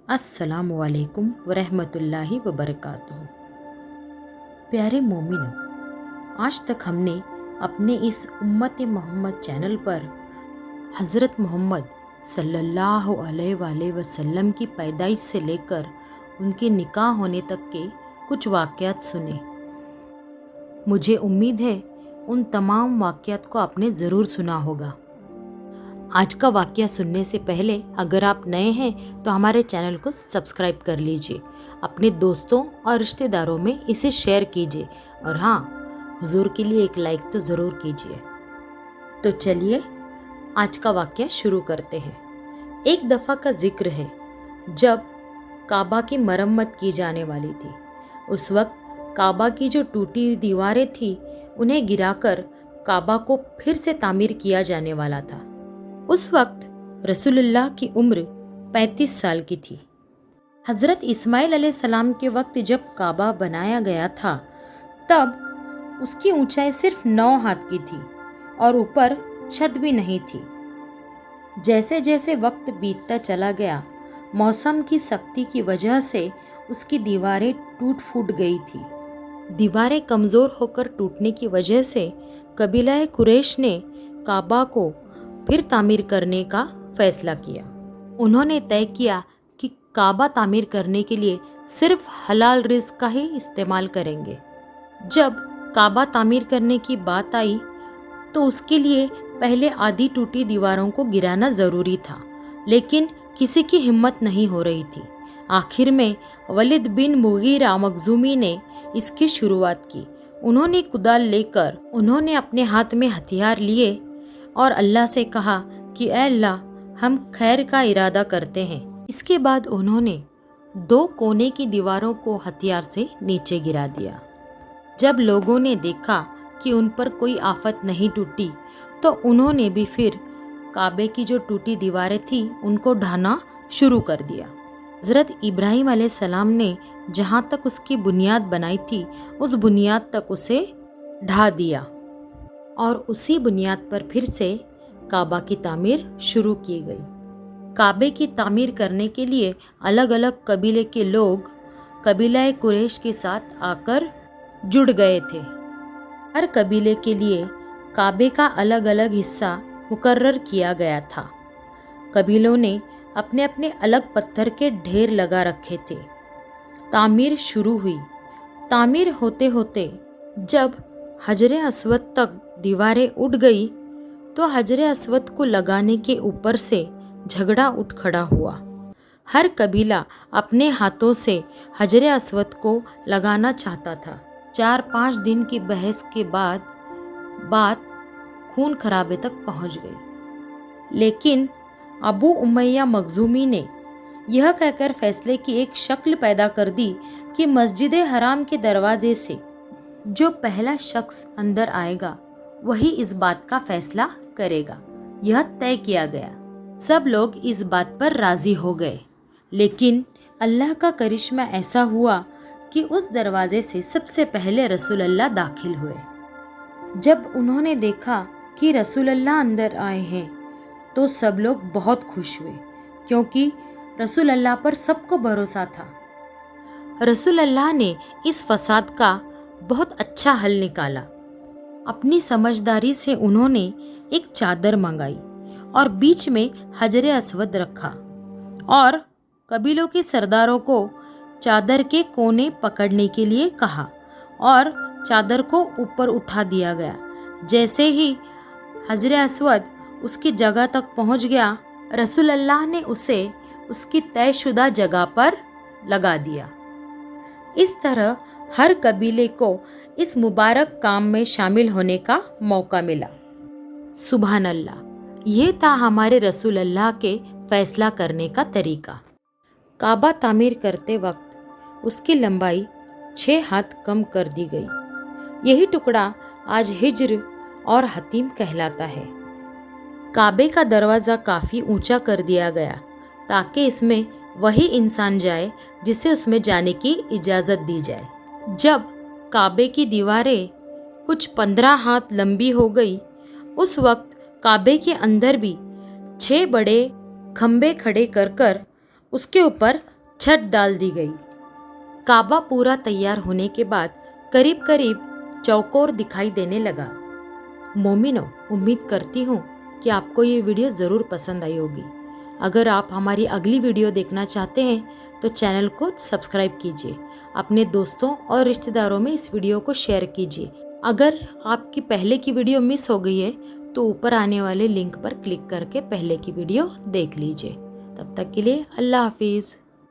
अस्सलामु अलैकुम वरहमतुल्लाहि वबरकातुहू। प्यारे मोमिनों, आज तक हमने अपने इस उम्मत मोहम्मद चैनल पर हज़रत मोहम्मद सल्लल्लाहु अलैहि वसल्लम की पैदाइश से लेकर उनके निकाह होने तक के कुछ वाक़यात सुने। मुझे उम्मीद है उन तमाम वाक़यात को आपने ज़रूर सुना होगा। आज का वाक़या सुनने से पहले अगर आप नए हैं तो हमारे चैनल को सब्सक्राइब कर लीजिए, अपने दोस्तों और रिश्तेदारों में इसे शेयर कीजिए और हाँ, हुजूर के लिए एक लाइक तो ज़रूर कीजिए। तो चलिए आज का वाक़या शुरू करते हैं। एक दफ़ा का जिक्र है जब काबा की मरम्मत की जाने वाली थी। उस वक्त काबा की जो टूटी दीवारें थी उन्हें गिराकर काबा को फिर से तामीर किया जाने वाला था। उस वक्त रसूलुल्लाह की उम्र 35 साल की थी। हज़रत इस्माइल अलैहिस्सलाम के वक्त जब काबा बनाया गया था तब उसकी ऊंचाई सिर्फ 9 हाथ की थी और ऊपर छत भी नहीं थी। जैसे जैसे वक्त बीतता चला गया, मौसम की सख्ती की वजह से उसकी दीवारें टूट फूट गई थी। दीवारें कमज़ोर होकर टूटने की वजह से कबीला कुरैश ने काबा को फिर तामीर करने का फैसला किया। उन्होंने तय किया कि काबा तामीर करने के लिए सिर्फ हलाल रिज़्क का ही इस्तेमाल करेंगे। जब काबा तामीर करने की बात आई तो उसके लिए पहले आधी टूटी दीवारों को गिराना ज़रूरी था, लेकिन किसी की हिम्मत नहीं हो रही थी। आखिर में वलिद बिन मुगीरा मखज़ूमी ने इसकी शुरुआत की। उन्होंने कुदाल लेकर उन्होंने अपने हाथ में हथियार लिए और अल्लाह से कहा कि ऐ अल्लाह, हम खैर का इरादा करते हैं। इसके बाद उन्होंने 2 कोने की दीवारों को हथियार से नीचे गिरा दिया। जब लोगों ने देखा कि उन पर कोई आफत नहीं टूटी तो उन्होंने भी फिर काबे की जो टूटी दीवारें थी उनको ढाना शुरू कर दिया। हज़रत इब्राहीम अलैहिस्सलाम ने जहाँ तक उसकी बुनियाद बनाई थी उस बुनियाद तक उसे ढा दिया और उसी बुनियाद पर फिर से काबा की तामीर शुरू की गई। काबे की तामीर करने के लिए अलग अलग कबीले के लोग कबीला कुरैश के साथ आकर जुड़ गए थे। हर कबीले के लिए काबे का अलग अलग हिस्सा मुकर्रर किया गया था। कबीलों ने अपने अपने अलग पत्थर के ढेर लगा रखे थे। तामीर शुरू हुई। तामीर होते होते जब हजरे अस्वद तक दीवारें उठ गई तो हजरे अस्वद को लगाने के ऊपर से झगड़ा उठ खड़ा हुआ। हर कबीला अपने हाथों से हजरे अस्वद को लगाना चाहता था। 4-5 दिन की बहस के बाद बात खून खराबे तक पहुंच गई, लेकिन अबू उमैया मखज़ूमी ने यह कहकर फैसले की एक शक्ल पैदा कर दी कि मस्जिद हराम के दरवाजे से जो पहला शख्स अंदर आएगा वही इस बात का फैसला करेगा। यह तय किया गया। सब लोग इस बात पर राजी हो गए, लेकिन अल्लाह का करिश्मा ऐसा हुआ कि उस दरवाजे से सबसे पहले रसूलुल्लाह दाखिल हुए। जब उन्होंने देखा कि रसूलुल्लाह अंदर आए हैं तो सब लोग बहुत खुश हुए, क्योंकि रसूलुल्लाह पर सबको भरोसा था। रसूलुल्लाह ने इस फसाद का बहुत अच्छा हल निकाला। अपनी समझदारी से उन्होंने एक चादर मंगाई और बीच में हजरे अस्वद रखा और कबीलों के सरदारों को चादर के कोने पकड़ने के लिए कहा और चादर को ऊपर उठा दिया गया। जैसे ही हजरे अस्वद उसकी जगह तक पहुंच गया, रसूलुल्लाह ने उसे उसकी तयशुदा जगह पर लगा दिया। इस तरह हर कबीले को इस मुबारक काम में शामिल होने का मौका मिला। सुभान अल्लाह, ये था हमारे रसूलुल्लाह के फैसला करने का तरीका। काबा तामीर करते वक्त उसकी लंबाई 6 हाथ कम कर दी गई। यही टुकड़ा आज हिज्र और हतीम कहलाता है। काबे का दरवाज़ा काफ़ी ऊंचा कर दिया गया ताकि इसमें वही इंसान जाए जिसे उसमें जाने की इजाज़त दी जाए। जब काबे की दीवारें कुछ 15 हाथ लंबी हो गई, उस वक्त काबे के अंदर भी 6 बड़े खम्भे खड़े कर उसके ऊपर छत डाल दी गई। काबा पूरा तैयार होने के बाद करीब करीब चौकोर दिखाई देने लगा। मोमिनों, उम्मीद करती हूँ कि आपको ये वीडियो ज़रूर पसंद आई होगी। अगर आप हमारी अगली वीडियो देखना चाहते हैं तो चैनल को सब्सक्राइब कीजिए, अपने दोस्तों और रिश्तेदारों में इस वीडियो को शेयर कीजिए। अगर आपकी पहले की वीडियो मिस हो गई है तो ऊपर आने वाले लिंक पर क्लिक करके पहले की वीडियो देख लीजिए। तब तक के लिए अल्लाह हाफिज़।